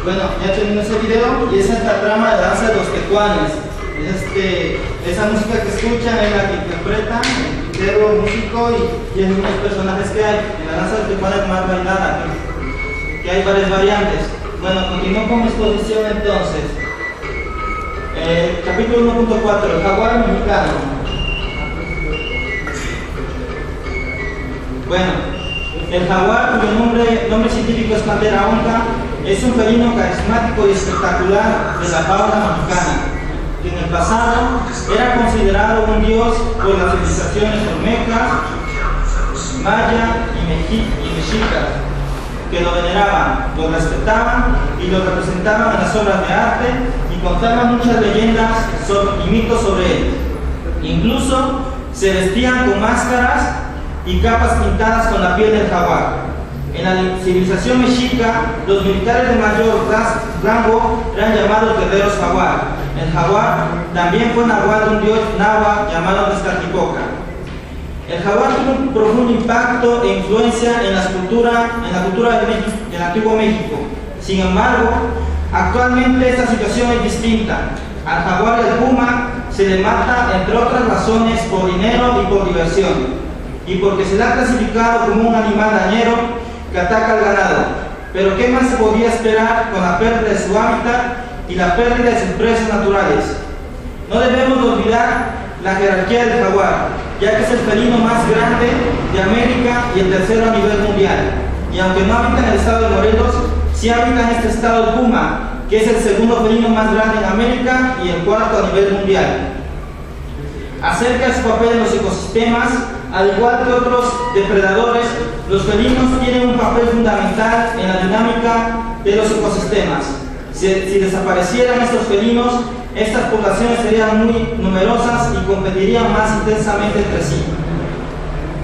Bueno, ya terminó ese video y esa es la trama de danza de los tecuanes. Esa música que escuchan es la que interpreta el pitero, músico y es unos personajes que hay. En la danza de los tecuanes más bailada, que hay varias variantes. Bueno, continúo con mi exposición entonces. Capítulo 1.4, el jaguar mexicano. Bueno, el jaguar, cuyo nombre científico es Pantera onca, es un felino carismático y espectacular de la fauna mexicana, que en el pasado era considerado un dios por las civilizaciones olmeca, maya y mexica, que lo veneraban, lo respetaban y lo representaban en las obras de arte y contaban muchas leyendas y mitos sobre él. Incluso se vestían con máscaras y capas pintadas con la piel del jaguar. En la civilización mexica, los militares de mayor rango eran llamados guerreros jaguar. El jaguar también fue nahual de un dios náhuatl llamado Tezcatlipoca. El jaguar tuvo un profundo impacto e influencia en la cultura del antiguo México. Sin embargo, actualmente esta situación es distinta. Al jaguar y al puma se le mata, entre otras razones, por dinero y por diversión, y porque se le ha clasificado como un animal dañero que ataca al ganado. Pero ¿qué más se podía esperar con la pérdida de su hábitat y la pérdida de sus presas naturales? No debemos olvidar la jerarquía del jaguar, ya que es el felino más grande de América y el tercero a nivel mundial. Y aunque no habita en el estado de Morelos, sí habita en este estado el puma, que es el segundo felino más grande en América y el cuarto a nivel mundial. Acerca de su papel en los ecosistemas, al igual que otros depredadores, los felinos tienen un papel fundamental en la dinámica de los ecosistemas. Si desaparecieran estos felinos, estas poblaciones serían muy numerosas y competirían más intensamente entre sí.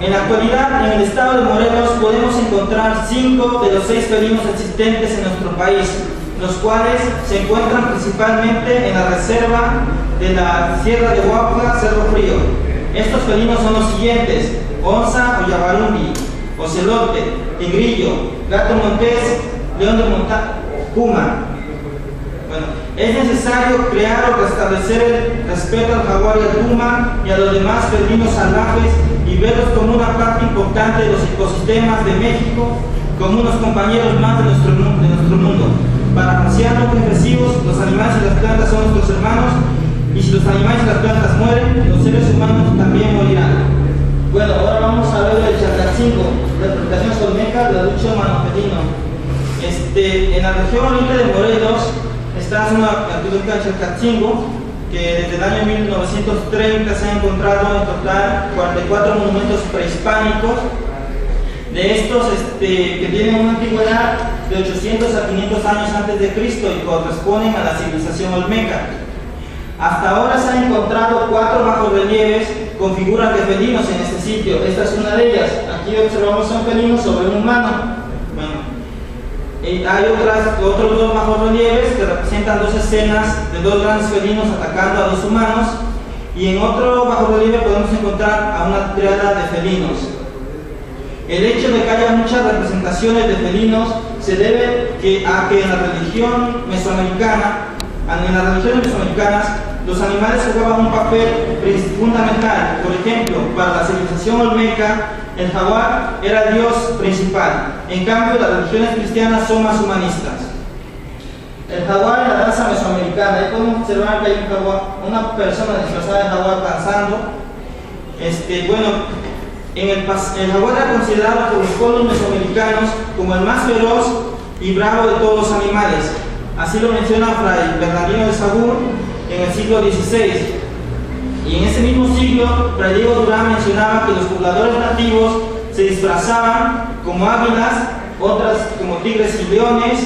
En la actualidad, en el estado de Morelos podemos encontrar 5 de los 6 felinos existentes en nuestro país, los cuales se encuentran principalmente en la reserva de la Sierra de Huautla, Cerro Frío. Estos felinos son los siguientes: onza o yabarundi, ocelote, tigrillo, gato montés, león de montaña, puma. Bueno, es necesario crear o restablecer el respeto al jaguar y al puma y a los demás felinos salvajes y verlos como una parte importante de los ecosistemas de México, como unos compañeros más de nuestro mundo. Parafraseando reflexivos, los animales y las plantas son nuestros hermanos, y si los animales y las plantas mueren, los seres humanos también morirán. Bueno, ahora vamos a ver el Chalcatzingo, la interpretación solmeca de la lucha humano-felino. En la región oriente de Morelos está una arqueológica de Chalcatzingo, que desde el año 1930 se han encontrado en total 44 monumentos prehispánicos. De estos que tienen una antigüedad de 800 a 500 años antes de Cristo y corresponden a la civilización olmeca. Hasta ahora se han encontrado 4 bajorrelieves con figuras de felinos en este sitio. Esta es una de ellas. Aquí observamos a un felino sobre un humano. Bueno, hay otros 2 bajorrelieves que representan 2 escenas de 2 grandes felinos atacando a 2 humanos. Y en otro bajorrelieve podemos encontrar a una triada de felinos. El hecho de que haya muchas representaciones de felinos se debe a que en las religiones mesoamericanas, los animales jugaban un papel fundamental. Por ejemplo, para la civilización olmeca, el jaguar era el dios principal. En cambio, las religiones cristianas son más humanistas. El jaguar en la danza mesoamericana, ahí podemos observar que hay un jaguar, una persona disfrazada de jaguar danzando. El jaguar era considerado por los pueblos mesoamericanos como el más feroz y bravo de todos los animales. Así lo menciona Fray Bernardino de Sahagún en el siglo XVI. Y en ese mismo siglo, Fray Diego Durán mencionaba que los pobladores nativos se disfrazaban como águilas, otras como tigres y leones,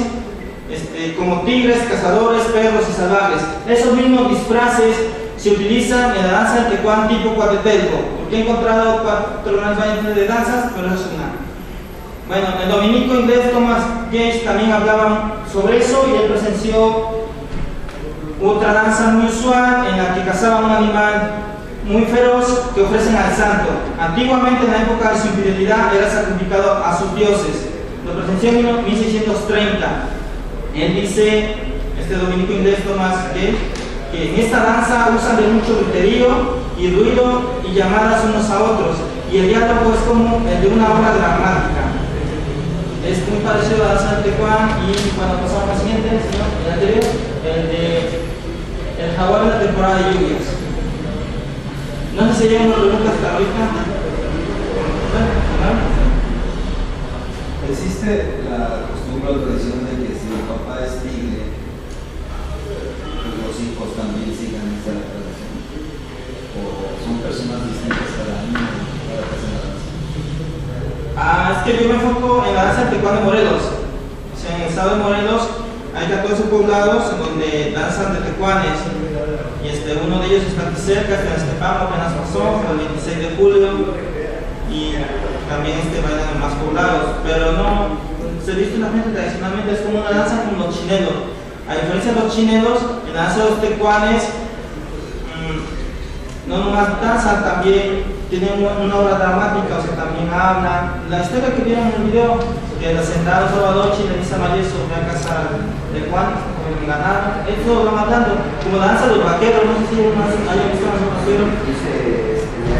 como tigres, cazadores, perros y salvajes. Esos mismos disfraces se utilizan en la danza del Tecuán tipo Cuatetelco, porque he encontrado 4 grandes variantes de danzas, pero eso es una. Bueno, el dominico inglés Thomas Gage también hablaba sobre eso y él presenció otra danza muy usual en la que cazaban un animal muy feroz que ofrecen al santo. Antiguamente, en la época de su infidelidad, era sacrificado a sus dioses. Lo presenció en 1630. Él dice, dominico inglés Thomas Gage, que en esta danza usan de mucho griterío y ruido y llamadas unos a otros, y el diálogo es como el de una obra dramática. Es muy parecido a la danza del Tecuán. Y cuando pasamos al siguiente, el anterior, el jaguar en la temporada de lluvias. No sé si hay una pregunta hasta ahorita. ¿Existe la costumbre o tradición de que si el papá es tigre, los hijos también sigan esa tradición? ¿O son personas distintas cada año para que hacen la danza? Es que yo me enfoco en la danza del Tecuán de Morelos. O sea, en el estado de Morelos hay 14 poblados en donde danzan de tecuanes. Y uno de ellos está aquí cerca, en Estepamo, apenas pasó, el 26 de julio. Y también bailan en más poblados. Pero no, se viste la gente tradicionalmente, es como una danza como los chinelos. A diferencia de los chinelos, en la danza de los tecuanes, no nomás danzan, también tienen una obra dramática, o sea, también hablan. La historia que vieron en el video, que la sentada Salvador y Denisa Mayeso fue a casa de Juan, con el ganado, eso lo van hablando, como la danza de los vaqueros, no sé si hayan visto más vaqueros. Dice la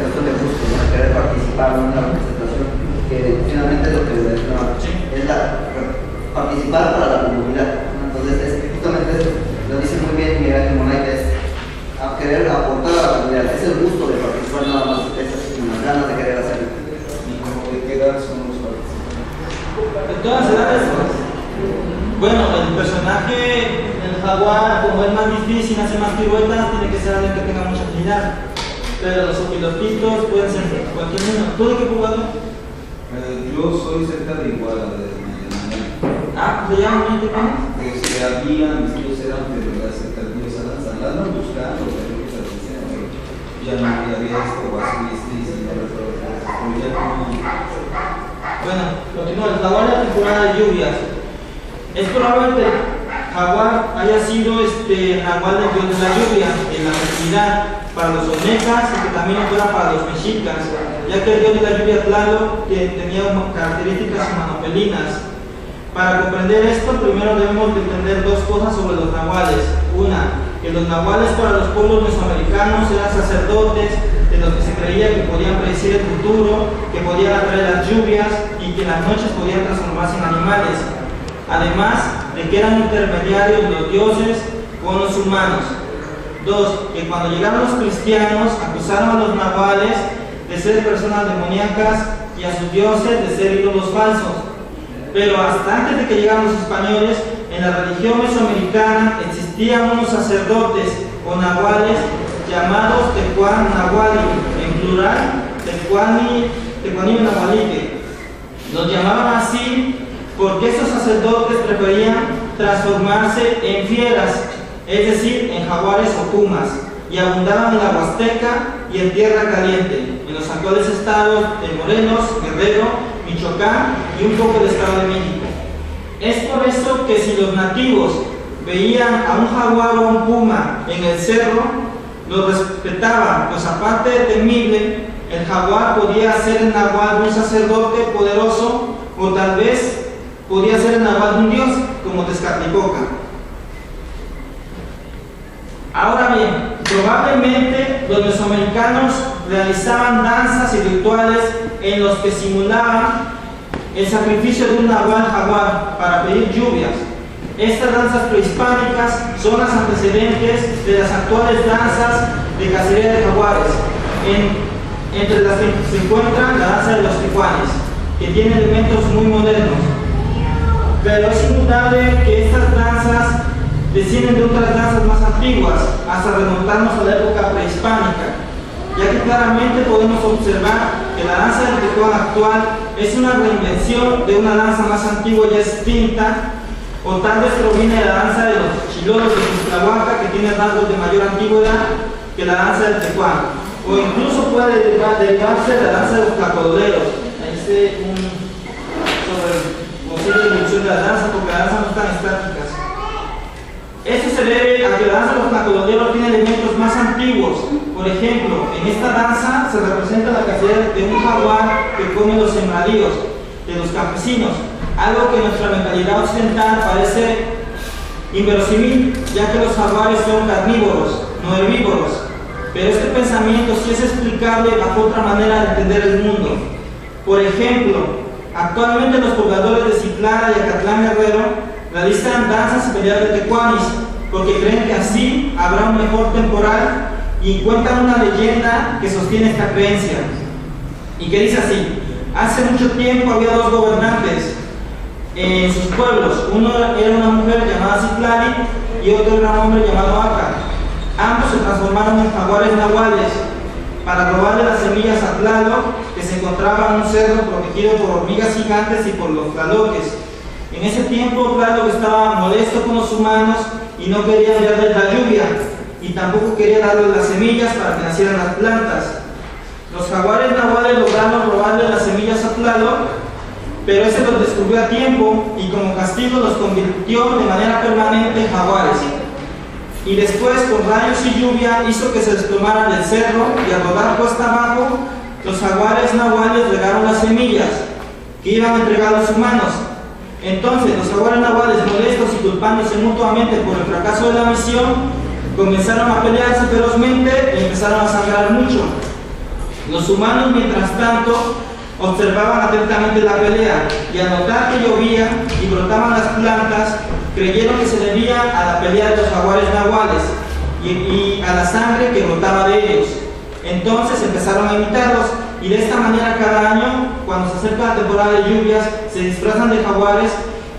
cuestión de gusto, ¿no? Querer participar en una representación, que finalmente lo que es participar para la comunidad. Entonces, justamente lo dice muy bien Miguel Ángel Monay, es a querer aportar a la comunidad, es el gusto de participar nada más, esas unas ganas de querer hacerlo. ¿Y de qué edad son los participantes? De todas las edades. Bueno, el personaje, el jaguar, como es más difícil, hace más piruetas, tiene que ser alguien que tenga mucha agilidad. Pero los pilotitos pueden ser cualquier niño. ¿Tú de qué población? Yo soy cerca de Iguala, de Mañana. ¿Se llaman de Tecuán? Pues había, mis tíos eran, pero las cercanías a la sala, no buscando, pero ya no había esto, o así, y no recuerdo, pero ya como... Bueno, continúa. El jaguar en la temporada de lluvias. Es probable que el jaguar haya sido el jaguar del dios de la lluvia, de la fertilidad, para los olmecas y que también fuera para los mexicas. ya que el dios de la lluvia Tlaloc tenía características humanopelinas. Para comprender esto, primero debemos de entender dos cosas sobre los nahuales. Una, que los nahuales para los pueblos mesoamericanos eran sacerdotes de los que se creía que podían predecir el futuro, que podían atraer las lluvias y que en las noches podían transformarse en animales. Además de que eran intermediarios de los dioses con los humanos. Dos, que cuando llegaron los cristianos acusaron a los nahuales de ser personas demoníacas y a sus dioses de ser ídolos falsos. Pero hasta antes de que llegaran los españoles, en la religión mesoamericana existían unos sacerdotes o nahuales llamados Tecuan Nahuali, en plural, Tecuani Nahualique. Los llamaban así porque estos sacerdotes preferían transformarse en fieras, es decir, en jaguares o pumas, y abundaban en la Huasteca y en Tierra Caliente, en los actuales estados de Morelos, Guerrero, Michoacán y un poco del Estado de México. Es por eso que si los nativos veían a un jaguar o un puma en el cerro, los respetaban, pues aparte de temible, el jaguar podía ser el nahual de un sacerdote poderoso o tal vez podía ser el nahual de un dios, como Tezcatlipoca. Ahora bien, probablemente los mesoamericanos realizaban danzas y rituales en los que simulaban el sacrificio de un nahual jaguar para pedir lluvias. Estas danzas prehispánicas son las antecedentes de las actuales danzas de cacería de jaguares, entre las que se encuentra la danza de los tecuanes, que tiene elementos muy modernos. Pero es indudable que estas danzas descienden de otras danzas más antiguas, hasta remontarnos a la época prehispánica, ya que claramente podemos observar que la danza del tecuán actual es una reinvención de una danza más antigua ya extinta, o tal vez proviene de la danza de los chilolos de Cuitlahuaca, que tiene rasgos de mayor antigüedad que la danza del tecuán, o incluso puede derivarse de la danza de los tlacodoleros. Ahí se sobre posible evolución de la danza, porque las danzas no están estáticas. Esto se debe a que la danza de los tlacodoleros tiene elementos más antiguos. Por ejemplo, en esta danza se representa la cacería de un jaguar que come los sembradíos de los campesinos, algo que en nuestra mentalidad occidental parece inverosímil, ya que los jaguares son carnívoros, no herbívoros. Pero este pensamiento sí es explicable bajo otra manera de entender el mundo. Por ejemplo, actualmente los pobladores de Citlala y Acatlán Guerrero realizan danzas y peleas de tecuanis, porque creen que así habrá un mejor temporal, y cuentan una leyenda que sostiene esta creencia, y que dice así: hace mucho tiempo había dos gobernantes en sus pueblos. Uno era una mujer llamada Citlali y otro era un hombre llamado Aca. Ambos se transformaron en jaguares nahuales para robarle las semillas a Tlaloc, que se encontraba en un cerro protegido por hormigas gigantes y por los tlaloques. En ese tiempo Tlaloc estaba molesto con los humanos y no quería enviarles la lluvia, y tampoco quería darles las semillas para que nacieran las plantas. Los jaguares nahuales lograron robarle las semillas a Tlaloc, pero ese los descubrió a tiempo y como castigo los convirtió de manera permanente en jaguares. Y después, con rayos y lluvia, hizo que se desplomaran del cerro, y al rodar cuesta abajo, los jaguares nahuales regaron las semillas que iban a entregar a los humanos. Entonces, los jaguares nahuales, molestos y culpándose mutuamente por el fracaso de la misión, comenzaron a pelearse ferozmente y empezaron a sangrar mucho. Los humanos, mientras tanto, observaban atentamente la pelea, y al notar que llovía y brotaban las plantas, creyeron que se debía a la pelea de los jaguares nahuales y a la sangre que brotaba de ellos. Entonces empezaron a imitarlos, y de esta manera cada año, cuando se acerca la temporada de lluvias, se disfrazan de jaguares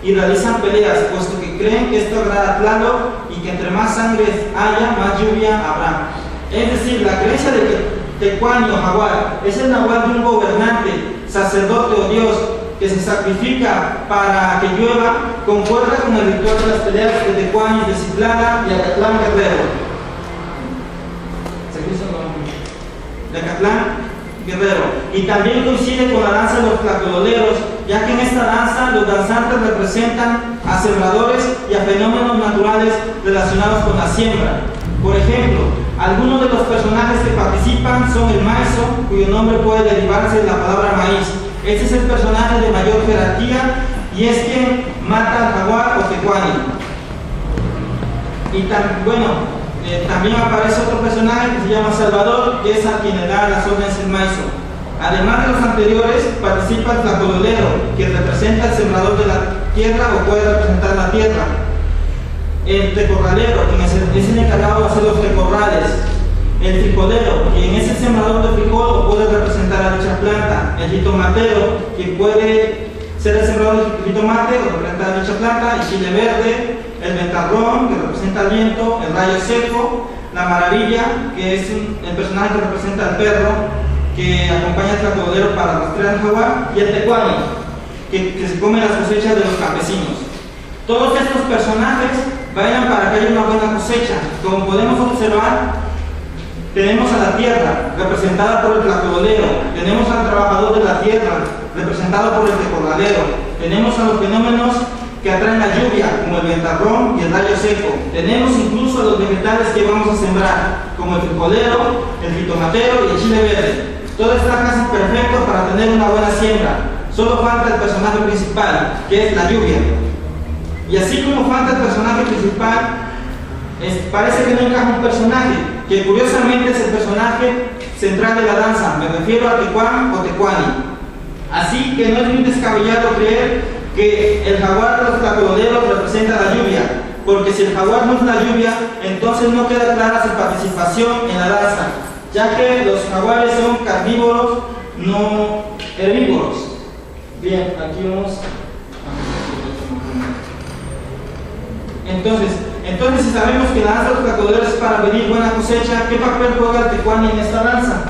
y realizan peleas, puesto que creen que esto agrada a Tlaloc y que entre más sangre haya, más lluvia habrá. Es decir, la creencia de que tecuani o jaguar es el nahual de un gobernante, sacerdote o dios que se sacrifica para que llueva, concuerda con el ritual de las peleas de tecuanis de Citlala y Acatlán Guerrero. De Acatlán Guerrero. Y también coincide con la danza de los tlacodoleros, ya que en esta danza los danzantes representan a sembradores y a fenómenos naturales relacionados con la siembra. Por ejemplo, Algunos de los personajes que participan son el Maizo, cuyo nombre puede derivarse de la palabra maíz. Este es el personaje de mayor jerarquía y es quien mata al jaguar o tecuani. Y también aparece otro personaje que se llama Salvador, que es a quien le da las órdenes el Maizo. Además de los anteriores, participa el tlacololero, que representa el sembrador de la tierra o puede representar la tierra. El tecorralero, quien es el encargado de hacer los tecorrales. El frijolero, quien es el sembrador de frijol o puede representar a dicha planta. El jitomatero, quien puede ser el sembrador de jitomate o representar a dicha planta. El chile verde, el ventarrón, que representa el viento. El rayo seco, la maravilla, que es el personaje que representa al perro, que acompaña al tlacololero para rastrear al jaguar. Y el tecuani, que se come las cosechas de los campesinos. Todos estos personajes bailan para que haya una buena cosecha. Como podemos observar, tenemos a la tierra, representada por el tlacololero. Tenemos al trabajador de la tierra, representado por el tecorralero. Tenemos a los fenómenos que atraen la lluvia, como el ventarrón y el rayo seco. Tenemos incluso a los vegetales que vamos a sembrar, como el frijolero, el jitomatero y el chile verde. Todo está casi perfecto para tener una buena siembra. Solo falta el personaje principal, que es la lluvia. Y así como falta el personaje principal, parece que no encaja un personaje, que curiosamente es el personaje central de la danza. Me refiero a tecuán o tecuani. Así que no es muy descabellado creer que el jaguar de los tlacololeros representa la lluvia, porque si el jaguar no es la lluvia, entonces no queda clara su participación en la danza, ya que los jaguares son carnívoros, no herbívoros. Bien, aquí vamos. Entonces, si sabemos que la danza de los tlacololeros es para pedir buena cosecha, ¿qué papel juega el tecuani en esta danza?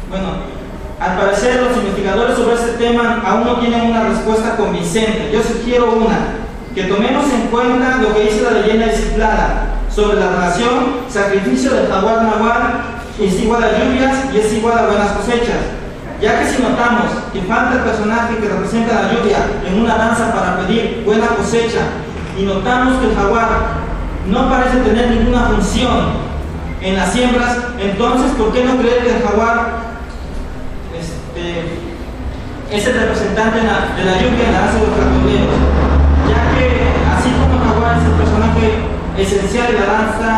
Bueno, al parecer los investigadores sobre este tema aún no tienen una respuesta convincente. Yo sugiero una, que tomemos en cuenta lo que dice la leyenda de Ciclana sobre la relación sacrificio del jaguar nahual es igual a lluvias y es igual a buenas cosechas, ya que si notamos que falta el personaje que representa la lluvia en una danza para pedir buena cosecha y notamos que el jaguar no parece tener ninguna función en las siembras, entonces ¿por qué no creer que el jaguar es el representante de la lluvia en la danza de los tlacololeros? Ya que así como el jaguar es el personaje esencial de la danza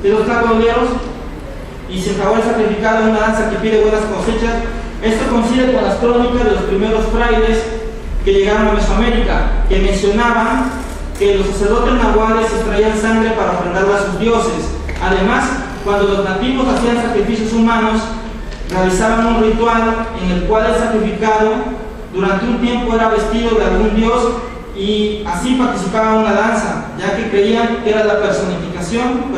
de los tlacololeros, y si el jaguar es sacrificado en una danza que pide buenas cosechas, esto coincide con las crónicas de los primeros frailes que llegaron a Mesoamérica, que mencionaban que los sacerdotes nahuales extraían sangre para ofrendarla a sus dioses. Además, cuando los nativos hacían sacrificios humanos, realizaban un ritual en el cual el sacrificado durante un tiempo era vestido de algún dios y así participaba en una danza, ya que creían que era la personificación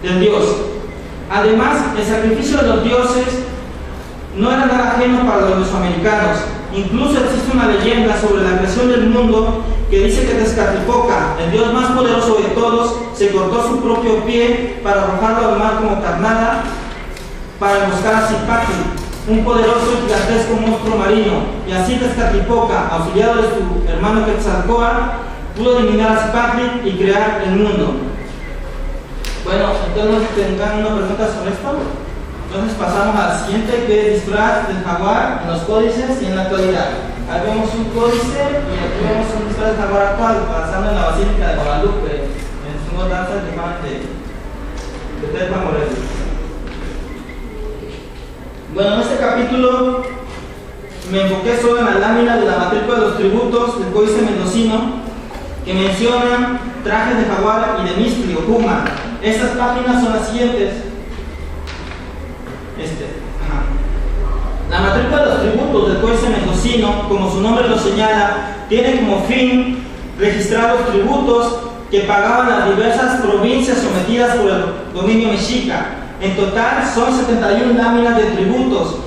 del dios. Además, el sacrificio de los dioses no era nada ajeno para los mesoamericanos. Incluso existe una leyenda sobre la creación del mundo que dice que Tezcatlipoca, el dios más poderoso de todos, se cortó su propio pie para arrojarlo al mar como carnada para emboscar a Zipacli, un poderoso y gigantesco monstruo marino, y así Tezcatlipoca, auxiliado de su hermano Quetzalcóatl, pudo eliminar a Zipacli y crear el mundo. Bueno, entonces tendrán una pregunta sobre esto. Entonces pasamos al siguiente, que es disfraz del jaguar en los códices y en la actualidad. Aquí vemos un códice y aquí vemos un disfraz del jaguar actual, pasando en la Basílica de Guadalupe, en su danza de Telpa Morelos. Bueno, en este capítulo me enfoqué solo en la lámina de la matrícula de los tributos del Códice Mendocino, que mencionan trajes de jaguar y de mistri o puma. Estas páginas son las siguientes. La matrícula de los tributos del Códice Mendocino, como su nombre lo señala, tiene como fin registrar los tributos que pagaban las diversas provincias sometidas por el dominio mexica. En total son 71 láminas de tributos,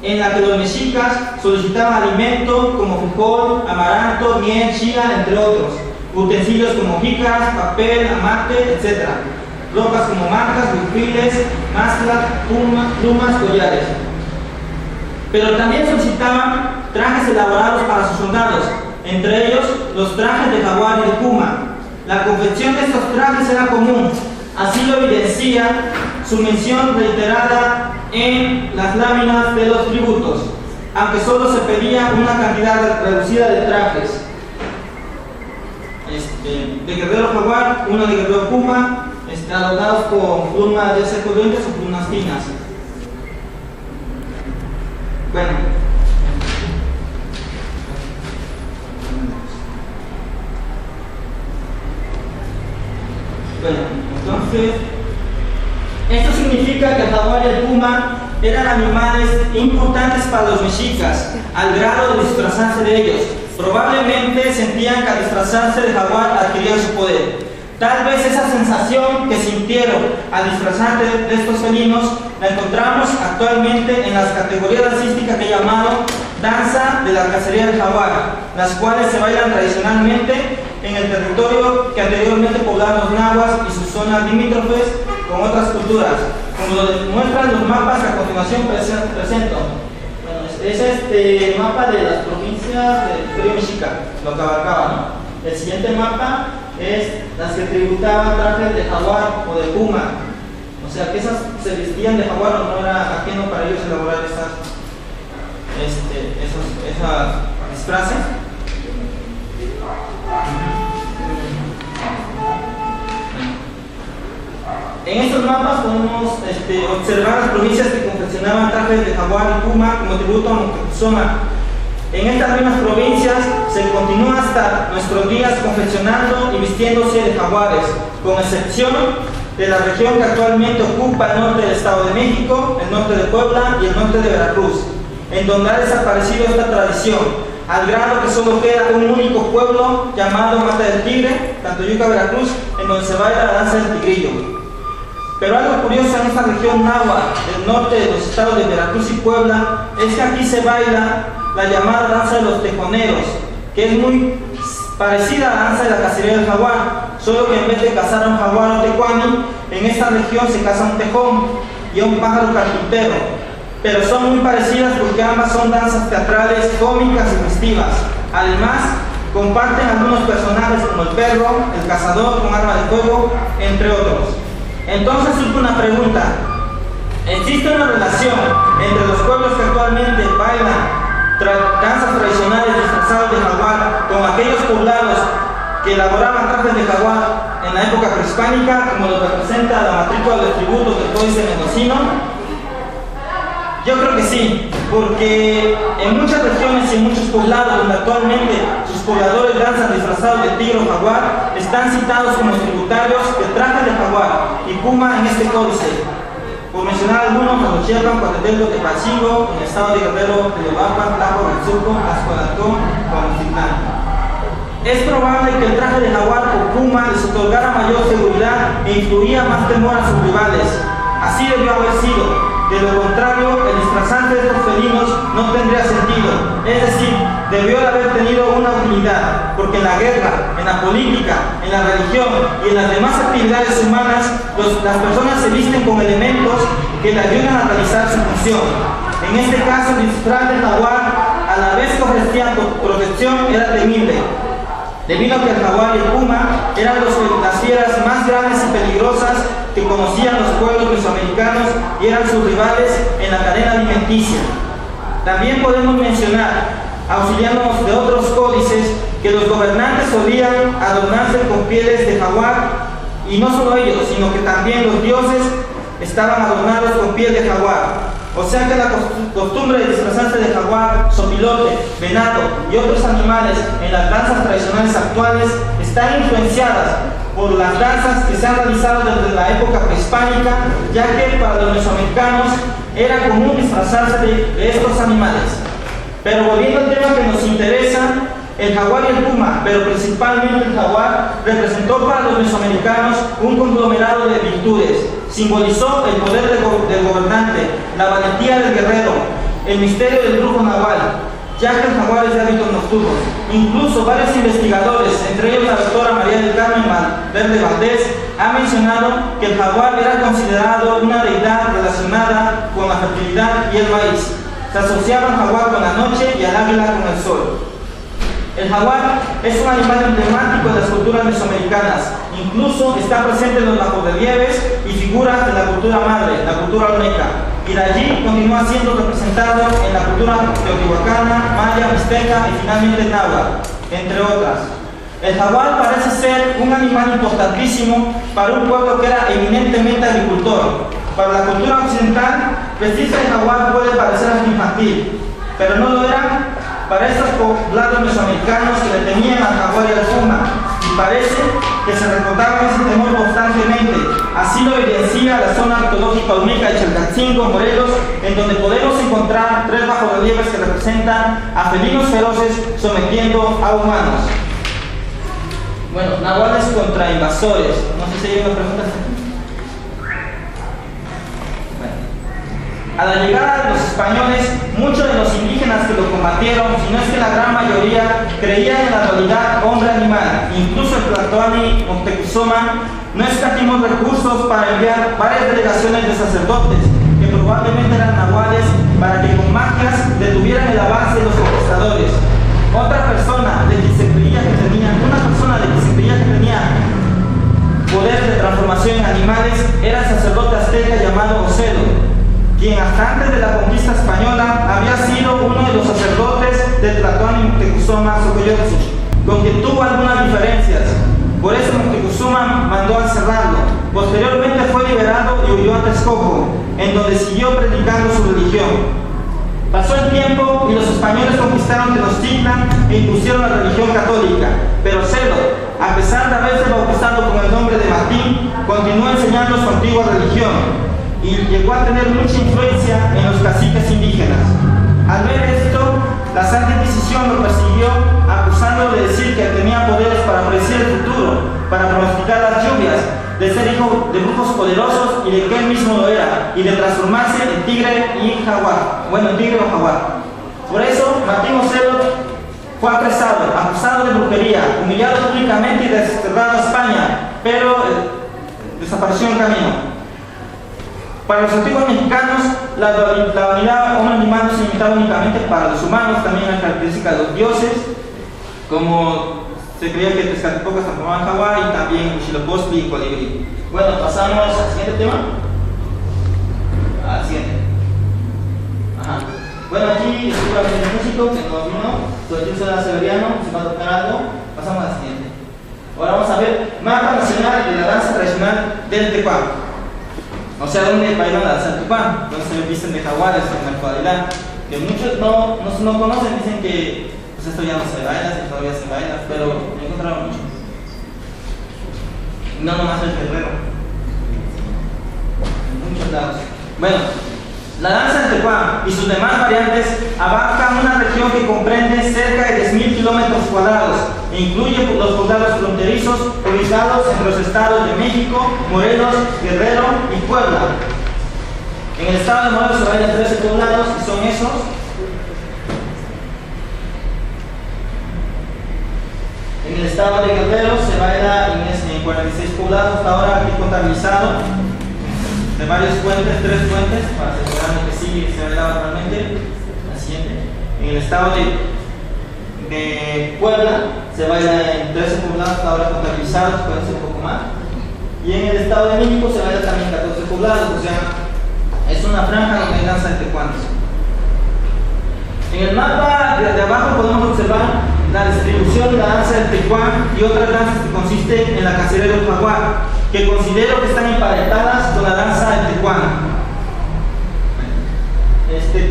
en las que los mexicas solicitaban alimento como frijol, amaranto, miel, chía, entre otros, utensilios como jícaras, papel, amate, etc. Ropas como mantas, huipiles, máscaras, plumas, collares. Pero también solicitaban trajes elaborados para sus soldados, entre ellos los trajes de jaguar y de puma. La confección de estos trajes era común, Así lo evidencia su mención reiterada en las láminas de los tributos, aunque solo se pedía una cantidad reducida de trajes. De guerrero jaguar, uno de guerrero puma, adornados con plumas de ser corrientes o plumas finas. Bueno, entonces, esto significa que el jaguar y el puma eran animales importantes para los mexicas, al grado de disfrazarse de ellos. Probablemente sentían que al disfrazarse de jaguar adquirían su poder. Tal vez esa sensación que sintieron al disfrazarse de estos felinos la encontramos actualmente en las categorías dancísticas que he llamado danza de la cacería del jaguar, las cuales se bailan tradicionalmente en el territorio que anteriormente poblaban los nahuas y sus zonas limítrofes con otras culturas, como lo demuestran los mapas que a continuación presento. Bueno, es el mapa de las provincias del territorio mexica, lo que abarcaba, ¿no? El siguiente mapa es las que tributaban trajes de jaguar o de puma, o sea que esas se vestían de jaguar o no era ajeno para ellos elaborar esas disfraces. En estos mapas podemos observar las provincias que confeccionaban trajes de jaguar y puma como tributo a Moctezuma. En estas mismas provincias se continúa hasta nuestros días confeccionando y vistiéndose de jaguares, con excepción de la región que actualmente ocupa el norte del Estado de México, el norte de Puebla y el norte de Veracruz, en donde ha desaparecido esta tradición, al grado que solo queda un único pueblo llamado Mata del Tigre, Tantoyuca, Veracruz, en donde se baila la danza del tigrillo. Pero algo curioso en esta región náhuatl del norte de los estados de Veracruz y Puebla es que aquí se baila la llamada danza de los tejoneros, que es muy parecida a la danza de la cacería del jaguar, solo que en vez de cazar a un jaguar o tecuani, en esta región se caza un tejón y a un pájaro carpintero, pero son muy parecidas porque ambas son danzas teatrales, cómicas y festivas. Además, comparten algunos personajes como el perro, el cazador con arma de fuego, entre otros. Entonces surge una pregunta: ¿existe una relación entre los pueblos que actualmente bailan danzas tradicionales disfrazadas de jaguar con aquellos poblados que elaboraban trajes de jaguar en la época prehispánica, como lo representa la matrícula de tributos del Códice Mendocino? Yo creo que sí, porque en muchas regiones y en muchos poblados donde actualmente sus pobladores danzan disfrazados de tigre o jaguar, están citados como tributarios de trajes de jaguar y puma en este códice. Por mencionar algunos, Alochiapan, Coatetelco, Tepalcingo, en el estado de Guerrero, Teotihuacan, Tláhuac, Huitzuco, Azcoalacón, Cuautitlán. Es probable que el traje de jaguar o puma les otorgara mayor seguridad e influía más temor a sus rivales. Así debió haber sido. De lo contrario, el disfrazante de estos felinos no tendría sentido. Es decir, debió de haber tenido una utilidad, porque en la guerra, en la política, en la religión y en las demás actividades humanas, las personas se visten con elementos que le ayudan a realizar su función. En este caso, el disfraz de jaguar, a la vez que ofrecía protección, era temible, debido a que el jaguar y el puma eran las fieras más grandes y peligrosas que conocían los pueblos mesoamericanos y eran sus rivales en la cadena alimenticia. También podemos mencionar, auxiliándonos de otros códices, que los gobernantes solían adornarse con pieles de jaguar, y no solo ellos, sino que también los dioses estaban adornados con piel de jaguar. O sea que la costumbre de disfrazarse de jaguar, sopilote, venado y otros animales en las danzas tradicionales actuales están influenciadas por las danzas que se han realizado desde la época prehispánica, ya que para los mesoamericanos era común disfrazarse de estos animales. Pero volviendo al tema que nos interesa, el jaguar y el puma, pero principalmente el jaguar, representó para los mesoamericanos un conglomerado de virtudes. Simbolizó el poder del gobernante, la valentía del guerrero, el misterio del brujo nahual, ya que el jaguar es de hábitos nocturnos. Incluso varios investigadores, entre ellos la doctora María del Carmen Valverde Valdés, ha mencionado que el jaguar era considerado una deidad relacionada con la fertilidad y el maíz. Se asociaba al jaguar con la noche y al águila con el sol. El jaguar es un animal emblemático de las culturas mesoamericanas. Incluso está presente en los bajorrelieves y figuras de la cultura madre, la cultura olmeca. Y de allí continúa siendo representado en la cultura teotihuacana, maya, mixteca y finalmente náhuatl, entre otras. El jaguar parece ser un animal importantísimo para un pueblo que era eminentemente agricultor. Para la cultura occidental, vestirse de jaguar puede parecer algo infantil, pero no lo era para estos poblados mesoamericanos que le temían al jaguar y al puma, y parece que se recordaban ese temor constantemente. Así lo evidencia la zona arqueológica olmeca de Chalcatzingo, Morelos, en donde podemos encontrar 3 bajorrelieves que representan a felinos feroces sometiendo a humanos. Bueno, nahuales contra invasores. No sé si hay una pregunta. A la llegada de los españoles, muchos de los indígenas que lo combatieron, si no es que la gran mayoría, creían en la dualidad hombre-animal. Incluso el Tlatoani Moctezuma no escatimó recursos para enviar varias delegaciones de sacerdotes, que probablemente eran nahuales, para que con magias detuvieran el avance de los conquistadores. Otra persona de quien se creía que tenía, poder de transformación en animales era el sacerdote azteca llamado Ocedo, quien hasta antes de la conquista española había sido uno de los sacerdotes de Tlatoani Moctezuma Xocoyotzin, con quien tuvo algunas diferencias. Por eso Moctezuma mandó a encerrarlo. Posteriormente fue liberado y huyó a Texcoco, en donde siguió predicando su religión. Pasó el tiempo y los españoles conquistaron Tenochtitlan e impusieron la religión católica, pero Ocedo, a pesar de haberse bautizado con el nombre de Martín, continuó enseñando su antigua religión y llegó a tener mucha influencia en los caciques indígenas. Al ver esto, la Santa Inquisición lo persiguió, acusándolo de decir que tenía poderes para predecir el futuro, para pronosticar las lluvias, de ser hijo de brujos poderosos y de que él mismo lo era, y de transformarse en tigre y jaguar. Bueno, en tigre o jaguar. Por eso, Martín Ocedo fue apresado, acusado de brujería, humillado públicamente y desterrado a España, pero desapareció en camino. Para los antiguos mexicanos, la unidad hombre-animal no se limitaba únicamente para los humanos, también la característica de los dioses, como se creía que Tezcatlipoca se transformaba en jaguar y también Huitzilopochtli y colibrí. Bueno, pasamos al siguiente tema. Al siguiente. Ajá. Bueno, aquí seguramente el músico que no vino, soy Severiano, se va a tocar algo. Pasamos al siguiente. Ahora vamos a ver mapa nacional de la danza tradicional del Tecuán. O sea, donde bailan la danza del Tecuán, donde se visten de jaguares en la actualidad. Que muchos no conocen, dicen que pues esto ya no se baila, si todavía se baila, pero he encontrado mucho. No nomás el Guerrero. En muchos lados. Bueno, la danza del Tecuán y sus demás variantes abarcan una región que comprende cerca de 10.000 kilómetros cuadrados e incluye los poblados fronterizos ubicados entre los estados de México, Morelos, Guerrero y Puebla. En el estado de Morelos se bailan 13 poblados y son esos. En el estado de Guerrero se baila en 46 poblados, hasta ahora aquí contabilizado, de varios puentes, 3 puentes, para asegurar que sí se bailaba realmente. La siguiente. En el estado de Puebla se baila en 13 poblados, hasta ahora contabilizados, pueden ser un poco más. Y en el estado de México se baila también 14 poblados, o sea, es una franja donde hay danza de tecuanos. En el mapa de abajo podemos observar la distribución de la danza del tecuán y otras danzas que consisten en la cacería del jaguar, que considero que están emparentadas con la danza del tecuán.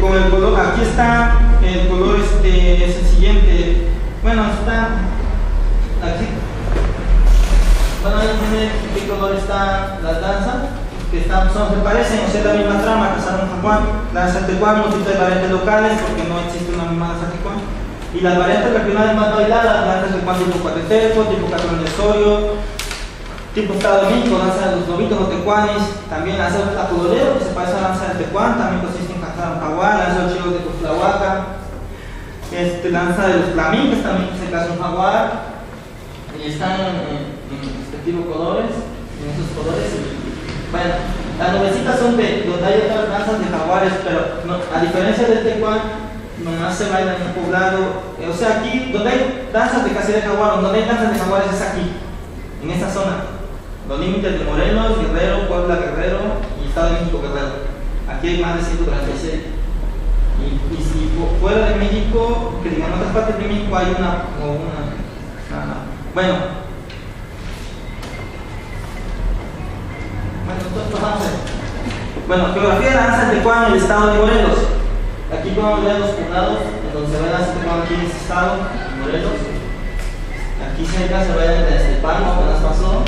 Con el color, aquí está el color, es el siguiente. Bueno, está aquí. Bueno, ahí tiene qué color están las danzas, que se parecen, o sea, la misma trama que sale un jaguar. La danza del tecuán no tiene variantes locales porque no existe una misma danza tecuán. Y las variantes regionales más bailadas, danzas de Tecuán tipo Cuatetelco, tipo Catrón de Osorio, tipo Estado de México, danza de los lobitos o tecuanes, también danza del Tlacololero, que se parece a la danza del Tecuán, también consiste en cazar un jaguar, danza de los chicos de Costlahuaca, danza de los flamingues, también se caza un jaguar, y están en respectivos colores, en esos colores. Bueno, las nubecitas son donde hay otras danzas de jaguares, pero no, a diferencia del Tecuán, nomás se baila en el poblado. O sea, aquí donde hay danzas de cacería de jaguar, donde hay danzas de jaguares es aquí, en esta zona. Los límites de Morelos, Guerrero, Puebla, Guerrero y Estado de México, Guerrero. Aquí hay más de 136. Y fuera de México, que digan en otras partes de México hay una. Bueno, geografía de la danza del Tecuán en el estado de Morelos. Aquí podemos ver los poblados en donde se ve la danza del Tecuán aquí en este estado, en Morelos. Aquí cerca se ve el Tezcatlipoca, apenas pasó.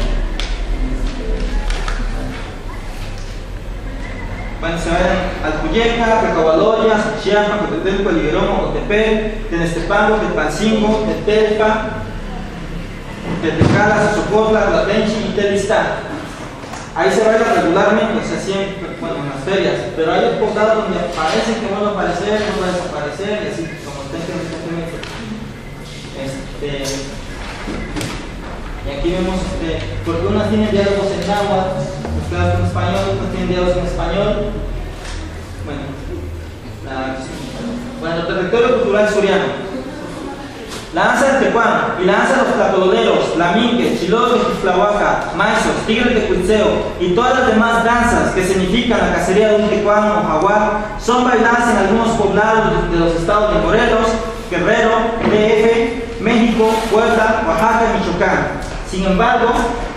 Bueno, se ven Alpuyeca, Recabaloya, Chiapa, Cotetelco, Ligueromo, Cotepec, Tenestepango, Tepalcingo, Tetelpa, Tetecala, Sosocotla, Tlatenchi y Telistán. Ahí se baila regularmente, o sea, siempre, bueno, en las ferias, pero hay poblados donde parece que van a aparecer, no va a desaparecer, y así como estén recientemente. Y aquí vemos, porque unas tienen diálogos en náhuatl, mezclados con español, otras tienen diálogos en español. Bueno, el territorio cultural suriano. La danza del Tecuán y la danza de los tlacoleleros, Laminque, Chilotes de Tlahuaca, Maizos, Tigres de Cuitzeo y todas las demás danzas que significan la cacería de un tecuán o jaguar son bailadas en algunos poblados de los estados de Morelos, Guerrero, DF, México, Puebla, Oaxaca y Michoacán. Sin embargo,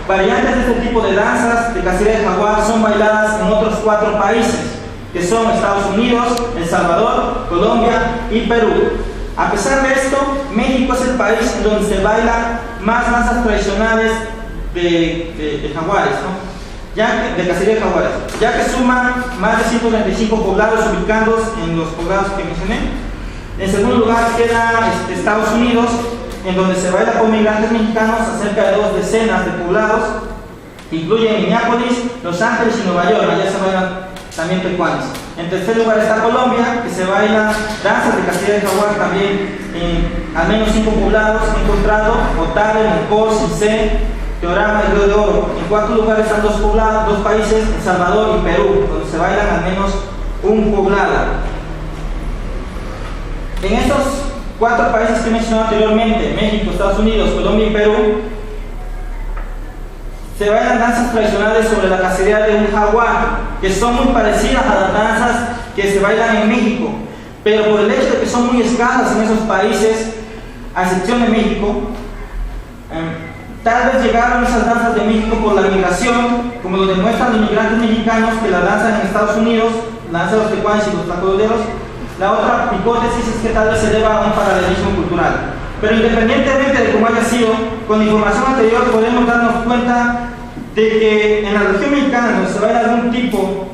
variantes de este tipo de danzas de cacería de jaguar son bailadas en otros 4 países, que son Estados Unidos, El Salvador, Colombia y Perú. A pesar de esto, México es el país en donde se bailan más danzas tradicionales de jaguares, ¿no? De cacería de jaguares, ya que suman más de 135 poblados ubicados en los poblados que mencioné. En segundo lugar queda Estados Unidos, en donde se baila con migrantes mexicanos a cerca de 2 decenas de poblados, que incluyen Minneapolis, Los Ángeles y Nueva York. Allá se bailan también tecuanes. En tercer lugar está Colombia, que se baila danzas de cacería de jaguar también en al menos 5 poblados encontrado: Otave, Moncó, Cicé, Teorama y Río de Oro. En cuarto lugar están 2 países, El Salvador y Perú, donde se bailan al menos un poblado. En estos 4 países que mencioné anteriormente, México, Estados Unidos, Colombia y Perú, se bailan danzas tradicionales sobre la cacería de un jaguar, que son muy parecidas a las danzas que se bailan en México, pero por el hecho de que son muy escasas en esos países, a excepción de México, tal vez llegaron esas danzas de México por la migración, como lo demuestran los inmigrantes mexicanos que la danzan en Estados Unidos, la danza de los tecuanes y los tlacoleros. La otra hipótesis es que tal vez se deba a un paralelismo cultural. Pero independientemente de cómo haya sido, con la información anterior podemos darnos cuenta de que en la región mexicana, donde se baila algún tipo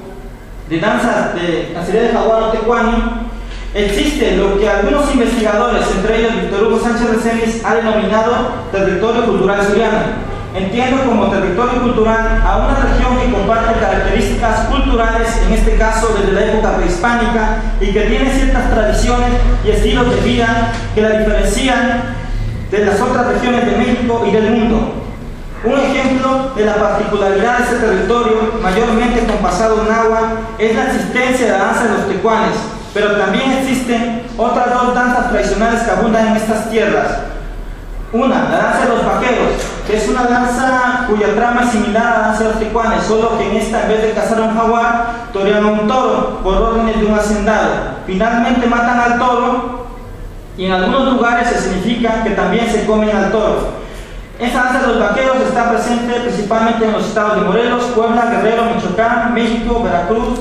de danza de cacería de jaguar o tecuani, existe lo que algunos investigadores, entre ellos Víctor Hugo Sánchez Reséndiz, ha denominado territorio cultural suriano. Entiendo como territorio cultural a una región que comparte características culturales, en este caso desde la época prehispánica, y que tiene ciertas tradiciones y estilos de vida que la diferencian de las otras regiones de México y del mundo. Un ejemplo de la particularidad de este territorio, mayormente compasado en agua, es la existencia de la danza de los tecuanes, pero también existen otras 2 danzas tradicionales que abundan en estas tierras. Una, la danza de los vaqueros, que es una danza cuya trama es similar a la danza de los tecuanes, solo que en esta, en vez de cazar a un jaguar, torean a un toro por órdenes de un hacendado. Finalmente matan al toro y en algunos lugares se significa que también se comen al toro. Esta danza de los vaqueros está presente principalmente en los estados de Morelos, Puebla, Guerrero, Michoacán, México, Veracruz,